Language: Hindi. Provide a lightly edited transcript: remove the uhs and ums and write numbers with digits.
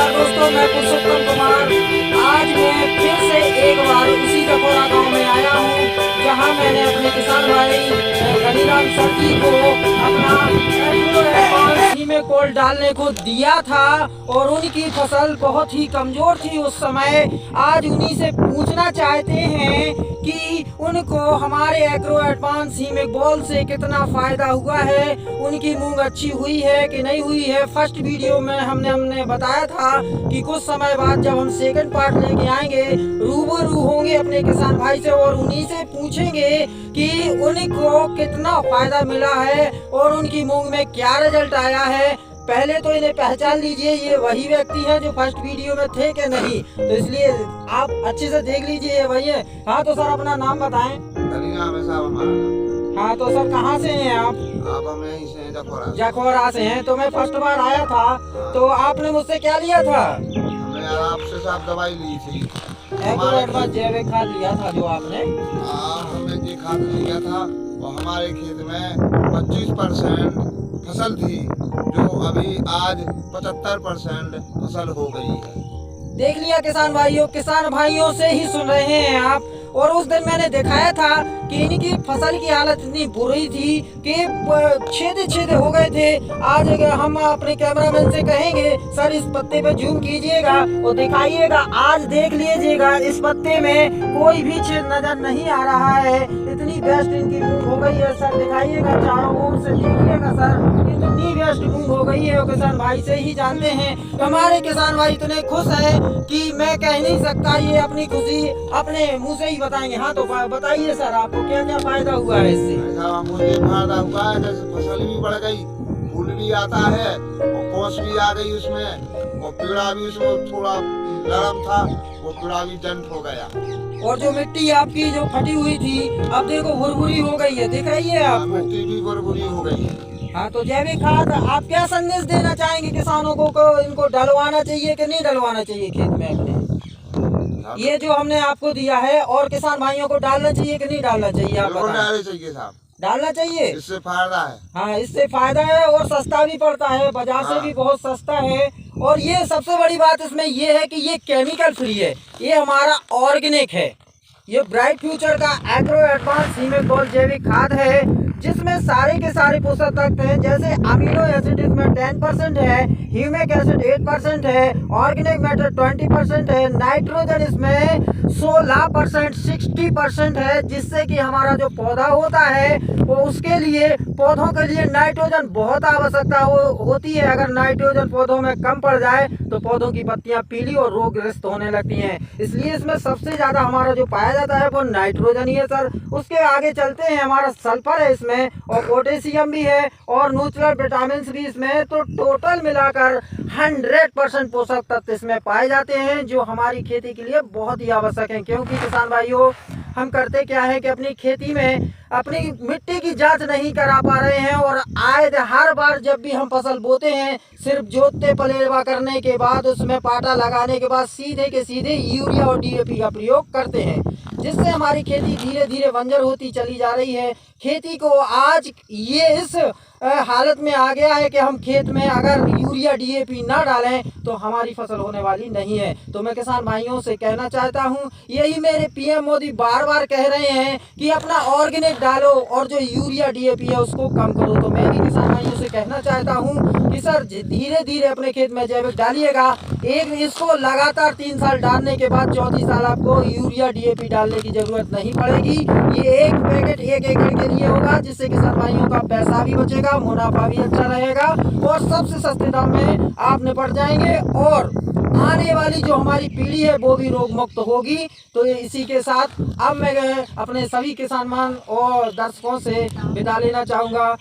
नमस्कार दोस्तों, मैं पुरुषोत्तम कुमार। आज मैं फिर से एक बार उसी जखोरा गांव में आया हूं, जहां मैंने अपने किसान भाई गनीराम सर जी को अपना कोल डालने को दिया था और उनकी फसल बहुत ही कमजोर थी उस समय। आज उन्हीं से पूछना चाहते हैं कि उनको हमारे एग्रो एडवांस हीमिक बॉल से कितना फायदा हुआ है, उनकी मूंग अच्छी हुई है कि नहीं हुई है। फर्स्ट वीडियो में हमने बताया था कि कुछ समय बाद जब हम सेकंड पार्ट लेके आएंगे, रूबरू होंगे अपने किसान भाई से और उन्हीं से पूछेंगे कि उनको कितना फायदा मिला है और उनकी मूंग में क्या रिजल्ट आया है। पहले तो इन्हें पहचान लीजिए, ये वही व्यक्ति हैं जो फर्स्ट वीडियो में थे कि नहीं, तो इसलिए आप अच्छे से देख लीजिए, ये वही है। हाँ तो सर अपना नाम बताएं। नाम है साहब हमारा। हाँ तो सर कहाँ से हैं आप? हम यहीं से हैं, जखौरा से हैं। तो मैं फर्स्ट बार आया था, तो आपने मुझसे क्या लिया था? हमने आपसे साहब दवाई ली थी, जैविक खाद लिया था जो आपने। हमने जी खाद लिया था और हमारे खेत में 25% फसल थी, जो अभी आज 75% फसल हो गई है। देख लिया किसान भाइयों से ही सुन रहे हैं आप। और उस दिन मैंने दिखाया था कि इनकी फसल की हालत इतनी बुरी थी कि छेदे हो गए थे। आज हम अपने कैमरामैन से कहेंगे सर इस पत्ते पे जूम कीजिएगा और दिखाइएगा, आज देख लीजिएगा इस पत्ते में कोई भी छेद नजर नहीं आ रहा है। इतनी बेस्ट इनकी मूंग हो गई है सर, दिखाइएगा चारों ओर से, देखिएगा सर इतनी बेस्ट मूंग हो गई है। और किसान भाई से ही जानते हैं, हमारे किसान भाई इतने खुश है कि मैं कह नहीं सकता। ये अपनी खुशी अपने मुँह से बताएंगे। हाँ तो बताइए सर, आपको क्या क्या फायदा हुआ है इससे? मुझे फायदा हुआ है, जैसे फसल भी बढ़ गई, फूल भी आता है और कोस भी आ गई उसमें, और पेड़ा भी उसमें थोड़ा नरम था, वो पेड़ा भी जंट हो गया। और जो मिट्टी आपकी जो फटी हुई थी, अब देखो भुरभुरी हो गई है, दिख रही है आपको? मिट्टी भी भुरभुरी हो गई है। हाँ तो जैविक खाद आप क्या संदेश देना चाहेंगे किसानों को इनको डलवाना चाहिए कि नहीं डलवाना चाहिए खेत में अपने? ये जो हमने आपको दिया है और किसान भाइयों को डालना चाहिए कि नहीं डालना चाहिए? आप डालना चाहिए साहब, डालना चाहिए, इससे फायदा है। हाँ इससे फायदा है और सस्ता भी पड़ता है, बाजार से भी बहुत सस्ता है। और ये सबसे बड़ी बात इसमें ये है कि ये केमिकल फ्री है, ये हमारा ऑर्गेनिक है। ये ब्राइट फ्यूचर का एग्रो एडवांस हीमिक बॉल जैविक खाद है, जिसमें सारे के सारे पोषक तत्व हैं। जैसे अमीनो एसिड इसमें 10% है, ह्यूमिक एसिड 8% है, ऑर्गेनिक मैटर 20% है, नाइट्रोजन इसमें 16% 60% है, जिससे कि हमारा जो पौधा होता है वो उसके लिए पौधों के लिए नाइट्रोजन बहुत आवश्यकता होती है। अगर नाइट्रोजन पौधों में कम पड़ जाए तो पौधों की पत्तियां पीली और रोगग्रस्त होने लगती हैं। इसलिए इसमें सबसे ज्यादा हमारा जो पाया जाता है वो नाइट्रोजन ही है सर। उसके आगे चलते हैं, हमारा सल्फर है इसमें और पोटेशियम भी है और न्यूट्रल विटामिन भी इसमें। तो टोटल मिलाकर 100% पोषक तत्व इसमें पाए जाते हैं, जो हमारी खेती के लिए बहुत ही आवश्यक है। क्योंकि किसान भाइयों, हम करते क्या है कि अपनी खेती में अपनी मिट्टी की जांच नहीं करा पा रहे हैं और हर बार जब भी हम फसल बोते हैं, सिर्फ जोतते पलेवा करने के बाद उसमें पाटा लगाने के बाद सीधे के सीधे यूरिया और डीएपी का प्रयोग करते हैं, जिससे हमारी खेती धीरे धीरे बंजर होती चली जा रही है। खेती को आज ये इस हालत में आ गया है कि हम खेत में अगर यूरिया डीएपी ना डालें तो हमारी फसल होने वाली नहीं है। तो मैं किसान भाइयों से कहना चाहता हूं, यही मेरे पीएम मोदी बार बार कह रहे हैं कि अपना ऑर्गेनिक डालो और जो यूरिया डीएपी है उसको कम करो। तो मैं भी किसान भाइयों से कहना चाहता हूं कि सर धीरे धीरे अपने खेत में जैविक डालिएगा। इसको लगातार 3 साल डालने के बाद 4थी साल आपको यूरिया डीएपी डालने की जरूरत नहीं पड़ेगी। ये एक पैकेट 1 एकड़ के लिए होगा, जिससे किसान भाइयों का पैसा भी बचेगा, मुनाफा भी अच्छा रहेगा और सबसे सस्ते दाम में आप निपट जाएंगे और आने वाली जो हमारी पीढ़ी है वो भी रोग मुक्त होगी। तो इसी के साथ अब मैं अपने सभी किसान मान और दर्शकों से विदा लेना चाहूँगा।